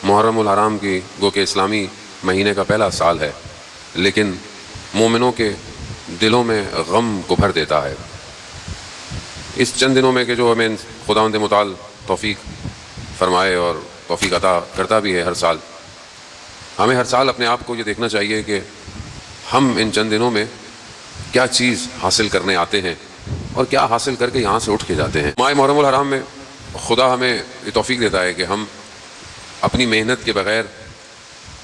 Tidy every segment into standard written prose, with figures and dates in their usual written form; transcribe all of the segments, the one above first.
محرم الحرام کی گو کہ اسلامی مہینے کا پہلا سال ہے، لیکن مومنوں کے دلوں میں غم کو بھر دیتا ہے۔ اس چند دنوں میں کہ جو ہمیں خداوند متعال توفیق فرمائے اور توفیق عطا کرتا بھی ہے ہر سال، ہمیں ہر سال اپنے آپ کو یہ دیکھنا چاہیے کہ ہم ان چند دنوں میں کیا چیز حاصل کرنے آتے ہیں اور کیا حاصل کر کے یہاں سے اٹھ کے جاتے ہیں۔ ماہ محرم الحرام میں خدا ہمیں یہ توفیق دیتا ہے کہ ہم اپنی محنت کے بغیر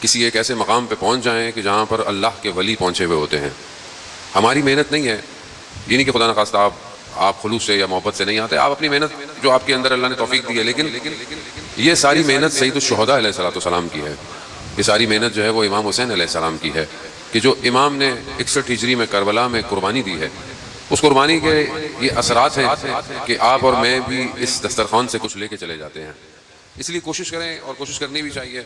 کسی ایک ایسے مقام پہ پہنچ جائیں کہ جہاں پر اللہ کے ولی پہنچے ہوئے ہوتے ہیں۔ ہماری محنت نہیں ہے، یہ نہیں کہ خدا نخواستہ آپ خلوص سے یا محبت سے نہیں آتے، آپ اپنی محنت جو آپ کے اندر اللہ نے توفیق دی ہے، لیکن یہ ساری محنت سید الشہداء علیہ السلام کی ہے۔ یہ ساری محنت جو ہے وہ امام حسین علیہ السلام کی ہے کہ جو امام نے 61 ہجری میں کربلا میں قربانی دی ہے، اس قربانی کے یہ اثرات ہیں کہ آپ اور میں بھی اس دسترخوان سے کچھ لے کے چلے جاتے ہیں۔ اس لیے کوشش کریں اور کوشش کرنی بھی چاہیے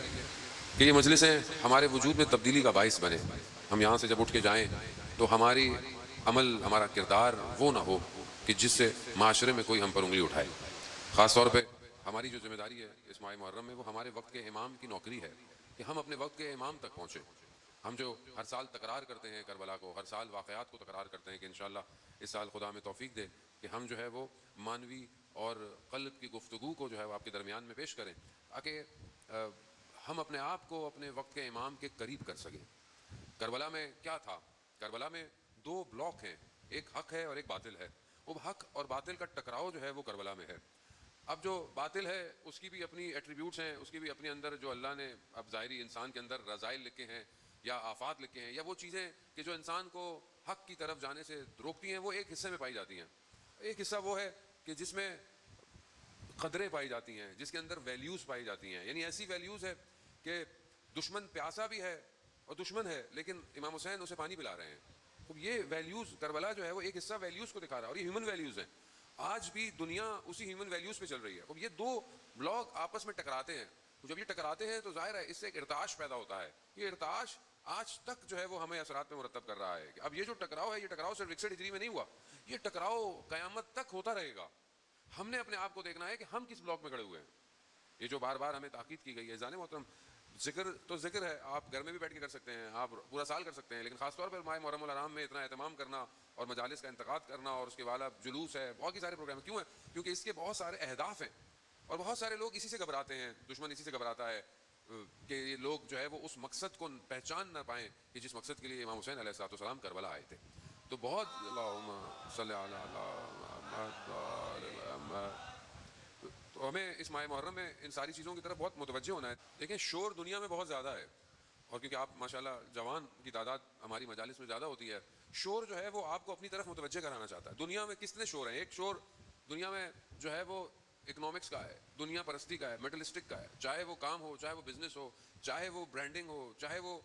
کہ یہ مجلسیں ہمارے وجود میں تبدیلی کا باعث بنے۔ ہم یہاں سے جب اٹھ کے جائیں تو ہماری عمل، ہمارا کردار وہ نہ ہو کہ جس سے معاشرے میں کوئی ہم پر انگلی اٹھائے۔ خاص طور پہ ہماری جو ذمہ داری ہے اس ماہ محرم میں، وہ ہمارے وقت کے امام کی نوکری ہے کہ ہم اپنے وقت کے امام تک پہنچیں۔ ہم جو ہر سال تکرار کرتے ہیں کربلا کو، ہر سال واقعات کو تکرار کرتے ہیں، کہ انشاءاللہ اس سال خدا ہمیں توفیق دے کہ ہم جو ہے وہ مانوی اور قلب کی گفتگو کو جو ہے وہ آپ کے درمیان میں پیش کریں، تاکہ ہم اپنے آپ کو اپنے وقت کے امام کے قریب کر سکیں۔ کربلا میں کیا تھا؟ کربلا میں دو بلاک ہیں، ایک حق ہے اور ایک باطل ہے۔ وہ حق اور باطل کا ٹکراؤ جو ہے وہ کربلا میں ہے۔ اب جو باطل ہے اس کی بھی اپنی ایٹریبیوٹس ہیں، اس کی بھی اپنے اندر جو اللہ نے اب ظاہری انسان کے اندر رذائل لکھے ہیں یا آفات لکھے ہیں، یا وہ چیزیں کہ جو انسان کو حق کی طرف جانے سے روکتی ہیں، وہ ایک حصے میں پائی جاتی ہیں۔ ایک حصہ وہ ہے کہ جس میں قدریں پائی جاتی ہیں، جس کے اندر ویلیوز پائی جاتی ہیں، یعنی ایسی ویلیوز ہے کہ دشمن پیاسا بھی ہے اور دشمن ہے لیکن امام حسین اسے پانی پلا رہے ہیں۔ تو یہ ویلیوز کربلا جو ہے وہ ایک حصہ ویلیوز کو دکھا رہا ہے، اور یہ ہیومن ویلیوز ہیں۔ آج بھی دنیا اسی ہیومن ویلیوز پہ چل رہی ہے۔ اب یہ دو بلاک آپس میں ٹکراتے ہیں، جب یہ ٹکراتے ہیں تو ظاہر ہے اس سے ایک ارتعاش پیدا ہوتا ہے۔ یہ ارتعاش آج تک جو ہے وہ ہمیں اثرات میں مرتب کر رہا ہے کہ اب یہ جو ٹکراؤ ہے، یہ ٹکراؤ صرف 61 ہجری میں نہیں ہوا، یہ ٹکراؤ قیامت تک ہوتا رہے گا۔ ہم نے اپنے آپ کو دیکھنا ہے کہ ہم کس بلاک میں کھڑے ہوئے ہیں۔ یہ جو بار بار ہمیں تاکید کی گئی ہے، ذہن محترم، ذکر تو ذکر ہے، آپ گھر میں بھی بیٹھ کے کر سکتے ہیں، آپ پورا سال کر سکتے ہیں، لیکن خاص طور پر ماہ محرم الحرام میں اتنا اہتمام کرنا اور مجالس کا انتقاد کرنا اور اس کے بعد جلوس ہے، بہت ہی سارے پروگرام۔ کیوں ہے؟ کیونکہ اس کے بہت سارے اہداف ہیں اور بہت سارے لوگ اسی سے گھبراتے ہیں، دشمن اسی سے گھبراتا ہے کہ یہ لوگ جو ہے وہ اس مقصد کو پہچان نہ پائیں کہ جس مقصد کے لیے امام حسین علیہ السلام کربلا آئے تھے۔ تو بہت اللہم صلی علی محمد، تو ہمیں اس ماہ محرم میں ان ساری چیزوں کی طرف بہت متوجہ ہونا ہے۔ دیکھیں شور دنیا میں بہت زیادہ ہے، اور کیونکہ آپ ماشاءاللہ جوان کی تعداد ہماری مجالس میں زیادہ ہوتی ہے، شور جو ہے وہ آپ کو اپنی طرف متوجہ کرانا چاہتا ہے۔ دنیا میں کتنے شور ہیں؟ ایک شور دنیا میں جو ہے وہ اکنامکس کا ہے، دنیا پرستی کا ہے، میٹلسٹک کا ہے، چاہے وہ کام ہو، چاہے وہ بزنس ہو، چاہے وہ برانڈنگ ہو، چاہے وہ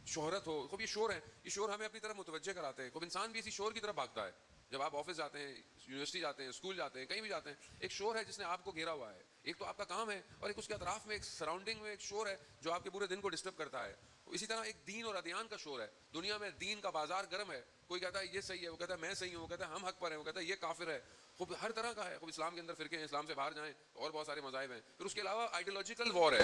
شہرت ہو۔ خوب یہ شور ہے، یہ شور ہمیں اپنی طرف متوجہ کراتے ہیں۔ خوب انسان بھی اسی شور کی طرف بھاگتا ہے۔ جب آپ آفس جاتے ہیں، یونیورسٹی جاتے ہیں، اسکول جاتے ہیں، کہیں بھی جاتے ہیں، ایک شور ہے جس نے آپ کو گھیرا ہوا ہے۔ ایک تو آپ کا کام ہے، اور ایک اس کے اطراف میں ایک سراؤنڈنگ میں ایک شور ہے جو آپ کے پورے دن کو ڈسٹرب کرتا ہے۔ اسی طرح ایک دین اور ادیان کا شور ہے۔ دنیا میں دین کا بازار گرم ہے، کوئی کہتا ہے یہ صحیح ہے، وہ کہتا ہے میں صحیح ہوں، وہ کہتا ہے ہم حق پر ہیں، وہ کہتا ہے یہ کافر ہے۔ خوب ہر طرح کا ہے۔ خوب اسلام کے اندر فرقے ہیں، اسلام سے باہر جائیں اور بہت سارے مذاہب ہیں۔ پھر اس کے علاوہ آئیڈیالوجیکل وار ہے،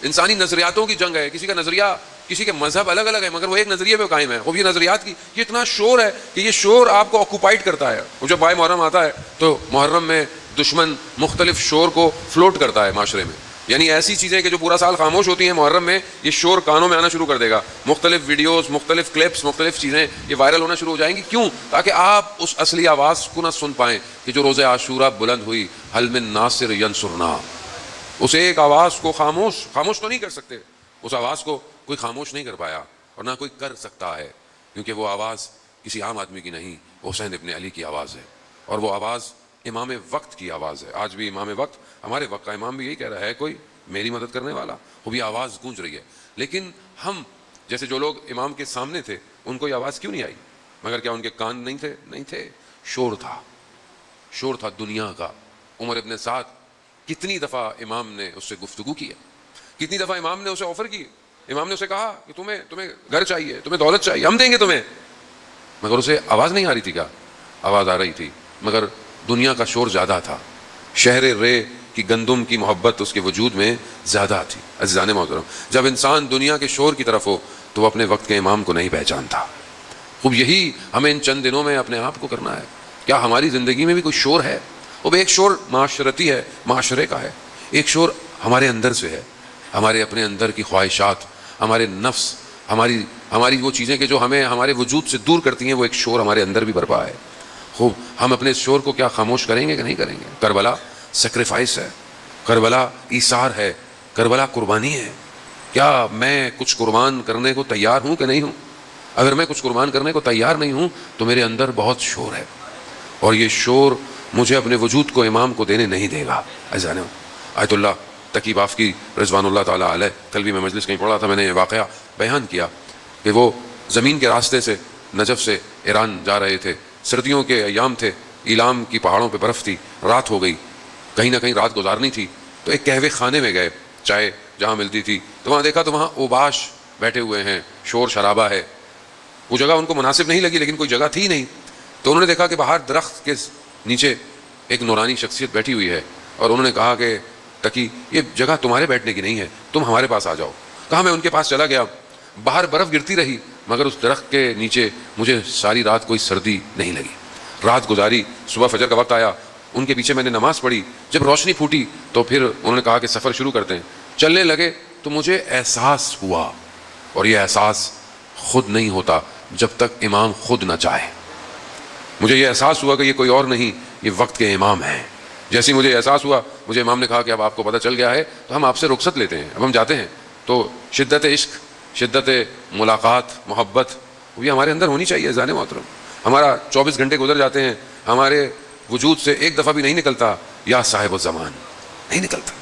انسانی نظریاتوں کی جنگ ہے۔ کسی کا نظریہ، کسی کے مذہب الگ الگ ہے، مگر وہ ایک نظریے پہ قائم ہے۔ خوب یہ نظریات کی یہ اتنا شور ہے کہ یہ شور آپ کو آکوپائڈ کرتا ہے۔ وہ جب ماہ محرم آتا ہے تو محرم میں دشمن مختلف شور کو فلوٹ کرتا ہے معاشرے میں، یعنی ایسی چیزیں کہ جو پورا سال خاموش ہوتی ہیں، محرم میں یہ شور کانوں میں آنا شروع کر دے گا۔ مختلف ویڈیوز، مختلف کلپس، مختلف چیزیں یہ وائرل ہونا شروع ہو جائیں گی۔ کیوں؟ تاکہ آپ اس اصلی آواز کو نہ سن پائیں کہ جو روز عاشورہ بلند ہوئی، حل من ناصر ینصرنا۔ اس ایک آواز کو خاموش تو نہیں کر سکتے، اس آواز کو کوئی خاموش نہیں کر پایا اور نہ کوئی کر سکتا ہے، کیونکہ وہ آواز کسی عام آدمی کی نہیں، حسین ابن علی کی آواز ہے، اور وہ آواز امام وقت کی آواز ہے۔ آج بھی امام وقت، ہمارے وقت کا امام بھی یہی کہہ رہا ہے، کوئی میری مدد کرنے والا؟ وہ بھی آواز گونج رہی ہے۔ لیکن ہم جیسے جو لوگ امام کے سامنے تھے، ان کو یہ آواز کیوں نہیں آئی؟ مگر کیا ان کے کان نہیں تھے؟ نہیں تھے، شور تھا، شور تھا دنیا کا۔ عمر ابن سعد کتنی دفعہ امام نے اس سے گفتگو کی ہے، کتنی دفعہ امام نے اسے آفر کی، امام نے اسے کہا کہ تمہیں گھر چاہیے، تمہیں دولت چاہیے، ہم دیں گے تمہیں، مگر اسے آواز نہیں آ رہی تھی۔ کیا آواز آ رہی تھی؟ مگر دنیا کا شور زیادہ تھا۔ شہر رے کی گندم کی محبت اس کے وجود میں زیادہ تھی۔ عزیزان محترم، جب انسان دنیا کے شور کی طرف ہو تو وہ اپنے وقت کے امام کو نہیں پہچانتا۔ خوب یہی ہمیں ان چند دنوں میں اپنے آپ کو کرنا ہے۔ کیا ہماری زندگی میں بھی کوئی شور ہے؟ وہ ایک شور معاشرتی ہے، معاشرے کا ہے، ایک شور ہمارے اندر سے ہے، ہمارے اپنے اندر کی خواہشات، ہمارے نفس، ہماری وہ چیزیں کہ جو ہمیں ہمارے وجود سے دور کرتی ہیں، وہ ایک شور ہمارے اندر بھی برپا ہے۔ خوب ہم اپنے اس شور کو کیا خاموش کریں گے کہ نہیں کریں گے؟ کربلا سیکریفائس ہے، کربلا ایثار ہے، کربلا قربانی ہے۔ کیا میں کچھ قربان کرنے کو تیار ہوں کہ نہیں ہوں؟ اگر میں کچھ قربان کرنے کو تیار نہیں ہوں تو میرے اندر بہت شور ہے، اور یہ شور مجھے اپنے وجود کو امام کو دینے نہیں دے گا۔ عزیزان، آیت اللہ تقی بافقی رضوان اللہ تعالیٰ علیہ، کل بھی میں مجلس کہیں پڑھا تھا، میں نے یہ واقعہ بیان کیا کہ وہ زمین کے راستے سے نجف سے ایران جا رہے تھے، سردیوں کے ایام تھے، ایلام کی پہاڑوں پہ برف تھی، رات ہو گئی، کہیں نہ کہیں رات گزارنی تھی، تو ایک قہوے خانے میں گئے، چائے جہاں ملتی تھی، تو وہاں دیکھا تو وہاں اوباش بیٹھے ہوئے ہیں، شور شرابہ ہے۔ وہ جگہ ان کو مناسب نہیں لگی، لیکن کوئی جگہ تھی نہیں، تو انہوں نے دیکھا کہ باہر درخت کے نیچے ایک نورانی شخصیت بیٹھی ہوئی ہے، اور انہوں نے کہا کہ تقی، یہ جگہ تمہارے بیٹھنے کی نہیں ہے، تم ہمارے پاس آ جاؤ۔ کہا میں ان کے پاس چلا گیا، باہر برف گرتی رہی، مگر اس درخت کے نیچے مجھے ساری رات کوئی سردی نہیں لگی۔ رات گزاری، صبح فجر کا وقت آیا، ان کے پیچھے میں نے نماز پڑھی، جب روشنی پھوٹی تو پھر انہوں نے کہا کہ سفر شروع کرتے ہیں۔ چلنے لگے تو مجھے احساس ہوا، اور یہ احساس خود نہیں ہوتا جب تک امام خود نہ چاہے۔ مجھے یہ احساس ہوا کہ یہ کوئی اور نہیں، یہ وقت کے امام ہیں۔ جیسے مجھے احساس ہوا، مجھے امام نے کہا کہ اب آپ کو پتہ چل گیا ہے تو ہم آپ سے رخصت لیتے ہیں، اب ہم جاتے ہیں۔ تو شدت عشق، شدت ملاقات، محبت، وہ ہمارے اندر ہونی چاہیے۔ عزیزان محترم، ہمارا 24 گھنٹے گزر جاتے ہیں، ہمارے وجود سے ایک دفعہ بھی نہیں نکلتا یا صاحب الزمان، نہیں نکلتا۔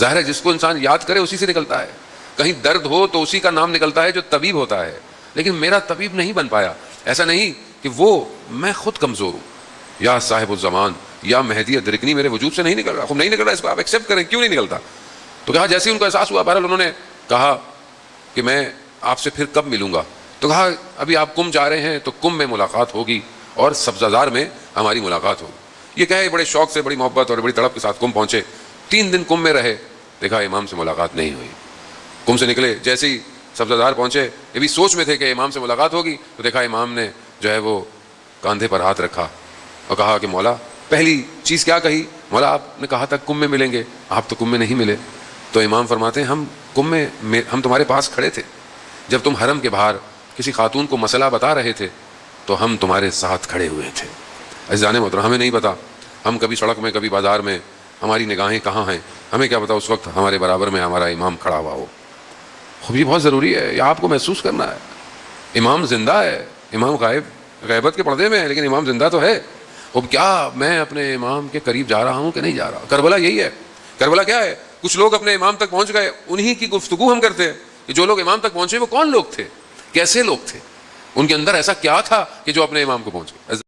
ظاہر ہے جس کو انسان یاد کرے اسی سے نکلتا ہے، کہیں درد ہو تو اسی کا نام نکلتا ہے جو طبیب ہوتا ہے، لیکن میرا طبیب نہیں بن پایا۔ ایسا نہیں کہ وہ میں خود کمزور ہوں، یا صاحب الزمان یا مہدی ادرکنی میرے وجود سے نہیں نکل رہا، نہیں نکل رہا، اس کو آپ ایکسیپٹ کریں، کیوں نہیں نکلتا؟ تو کہا جیسے ان کو احساس ہوا، بہرحال انہوں نے کہا کہ میں آپ سے پھر کب ملوں گا؟ تو کہا ابھی آپ کم جا رہے ہیں تو کم میں ملاقات ہوگی اور سبزہ زار میں ہماری ملاقات ہوگی۔ یہ کہے بڑے شوق سے، بڑی محبت اور بڑی تڑپ کے ساتھ کم پہنچے، 3 دن کم میں رہے، دیکھا امام سے ملاقات نہیں ہوئی۔ کم سے نکلے، جیسے ہی سبزہ زار پہنچے، یہ بھی سوچ میں تھے کہ امام سے ملاقات ہوگی، تو دیکھا امام نے جو ہے وہ کاندھے پر ہاتھ رکھا اور کہا کہ مولا، پہلی چیز کیا کہی؟ مولا آپ نے کہا تھا کم میں ملیں گے، آپ تو کم میں نہیں ملے۔ تو امام فرماتے ہیں ہم تمہارے پاس کھڑے تھے، جب تم حرم کے باہر کسی خاتون کو مسئلہ بتا رہے تھے تو ہم تمہارے ساتھ کھڑے ہوئے تھے۔ عزیزان محترم، ہمیں نہیں پتا، ہم کبھی سڑک میں کبھی بازار میں، ہماری نگاہیں کہاں ہیں، ہمیں کیا پتا اس وقت ہمارے برابر میں ہمارا امام کھڑا ہوا ہو۔ خوب یہ بہت ضروری ہے، یہ آپ کو محسوس کرنا ہے، امام زندہ ہے، امام غیبت کے پردے میں ہے، لیکن امام زندہ تو ہے۔ اب کیا میں اپنے امام کے قریب جا رہا ہوں کہ نہیں جا رہا؟ کربلا یہی ہے۔ کربلا کیا ہے؟ کچھ لوگ اپنے امام تک پہنچ گئے، انہی کی گفتگو ہم کرتے ہیں کہ جو لوگ امام تک پہنچے وہ کون لوگ تھے، کیسے لوگ تھے، ان کے اندر ایسا کیا تھا کہ جو اپنے امام کو پہنچے۔